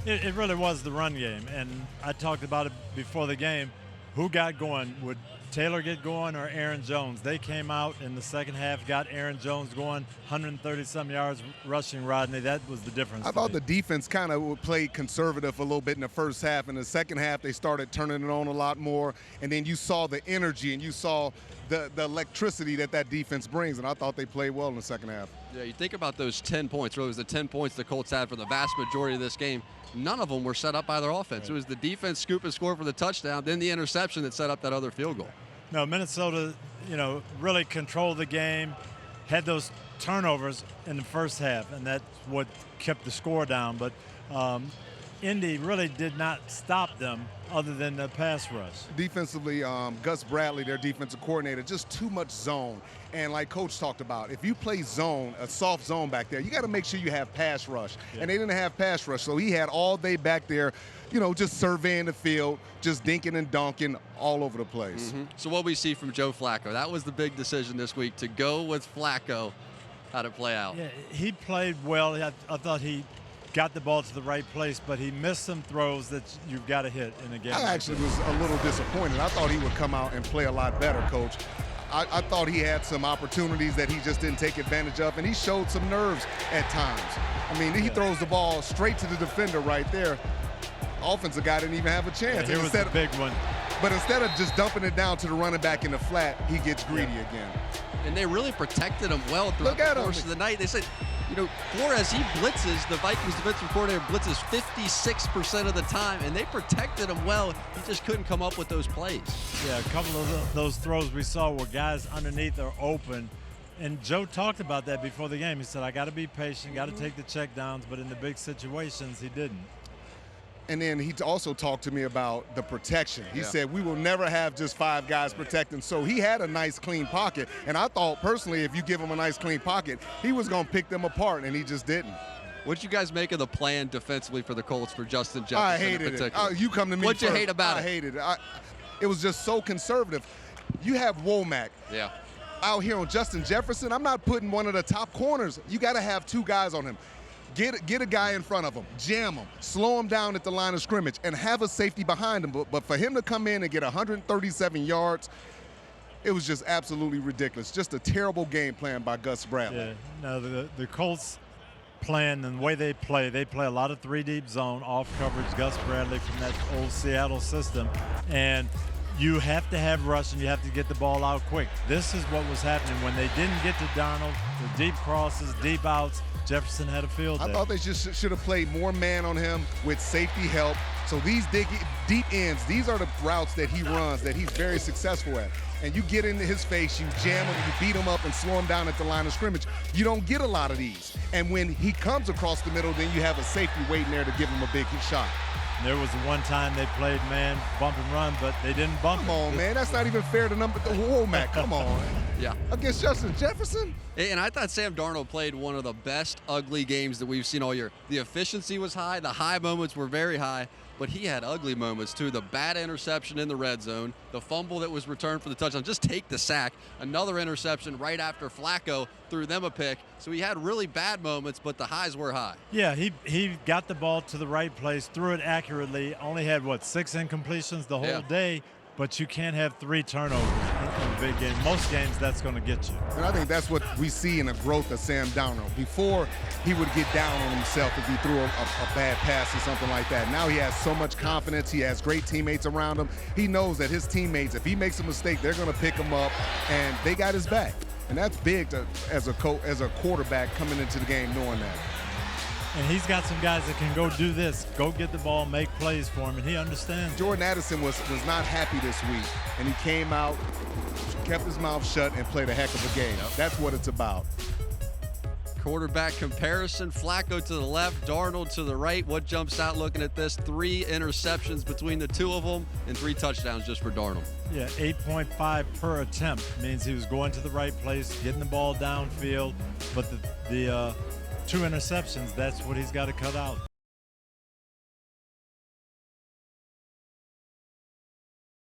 It really was the run game, and I talked about it before the game. Who got going? Would Taylor get going or Aaron Jones? They came out in the second half, got Aaron Jones going, 130-some yards rushing, Rodney. That was the difference. I thought the defense kind of played conservative a little bit in the first half. In the second half, they started turning it on a lot more, and then you saw the energy and you saw the electricity that defense brings, and I thought they played well in the second half. Yeah, you think about those 10 points. Really, it was the 10 points the Colts had for the vast majority of this game. None of them were set up by their offense. Right. It was the defense scoop and score for the touchdown, then the interception that set up that other field goal. No, Minnesota, really controlled the game, had those turnovers in the first half, and that's what kept the score down. But Indy really did not stop them other than the pass rush. Defensively, Gus Bradley, their defensive coordinator, just too much zone. And like Coach talked about, if you play zone, a soft zone back there, you got to make sure you have pass rush. Yeah. And they didn't have pass rush, so he had all day back there, just surveying the field, just dinking and dunking all over the place. Mm-hmm. So what we see from Joe Flacco, that was the big decision this week, to go with Flacco. How'd it play out? Yeah, he played well. I thought he got the ball to the right place, but he missed some throws that you've got to hit in a game. I actually was a little disappointed. I thought he would come out and play a lot better, Coach. I thought he had some opportunities that he just didn't take advantage of, and he showed some nerves at times. I mean, he throws the ball straight to the defender right there. Offensive guy didn't even have a chance. Yeah, here was the big one. But instead of just dumping it down to the running back in the flat, he gets greedy again. And they really protected him well throughout the course of the night. They said, Flores, he blitzes, the Vikings defensive coordinator blitzes 56% of the time, and they protected him well. He just couldn't come up with those plays. Yeah, a couple of those throws we saw where guys underneath are open. And Joe talked about that before the game. He said, I got to be patient, got to take the check downs, but in the big situations, he didn't. And then he also talked to me about the protection. He said, we will never have just 5 guys protecting. So he had a nice, clean pocket. And I thought, personally, if you give him a nice, clean pocket, he was going to pick them apart, and he just didn't. What'd you guys make of the plan defensively for the Colts for Justin Jefferson? I hated it. You come to me What'd you hate about it? I hated it. It was just so conservative. You have Womack out here on Justin Jefferson. I'm not putting one of the top corners. You got to have 2 guys on him. Get a guy in front of him, jam him, slow him down at the line of scrimmage, and have a safety behind him. But for him to come in and get 137 yards, it was just absolutely ridiculous. Just a terrible game plan by Gus Bradley. Yeah, no, the Colts plan and the way they play a lot of 3-deep zone, off coverage, Gus Bradley from that old Seattle system. And you have to have rush and you have to get the ball out quick. This is what was happening when they didn't get to Darnold, the deep crosses, deep outs. Jefferson had a field day. I thought they just should have played more man on him with safety help. So these deep ends, these are the routes that he runs that he's very successful at. And you get into his face, you jam him, you beat him up and slow him down at the line of scrimmage. You don't get a lot of these. And when he comes across the middle, then you have a safety waiting there to give him a big shot. There was one time they played man bump and run, but they didn't bump. Come on, man. That's not even fair to Womack. Come on. Yeah. Against Justin Jefferson? And I thought Sam Darnold played one of the best ugly games that we've seen all year. The efficiency was high. The high moments were very high. But he had ugly moments, too. The bad interception in the red zone, the fumble that was returned for the touchdown. Just take the sack. Another interception right after Flacco threw them a pick. So he had really bad moments, but the highs were high. Yeah, he got the ball to the right place, threw it accurately, only had, 6 incompletions the whole day. But you can't have 3 turnovers in a big game. Most games, that's going to get you. And I think that's what we see in the growth of Sam Darnold. Before, he would get down on himself if he threw a bad pass or something like that. Now he has so much confidence. He has great teammates around him. He knows that his teammates, if he makes a mistake, they're going to pick him up, and they got his back. And that's big as a quarterback coming into the game knowing that. And he's got some guys that can go do this, go get the ball, make plays for him, and he understands. Jordan Addison was not happy this week, and he came out, kept his mouth shut, and played a heck of a game. That's what it's about. Quarterback comparison, Flacco to the left, Darnold to the right. What jumps out looking at this? 3 interceptions between the 2 of them and 3 touchdowns just for Darnold. Yeah, 8.5 per attempt means he was going to the right place, getting the ball downfield, but the 2 interceptions, that's what he's got to cut out.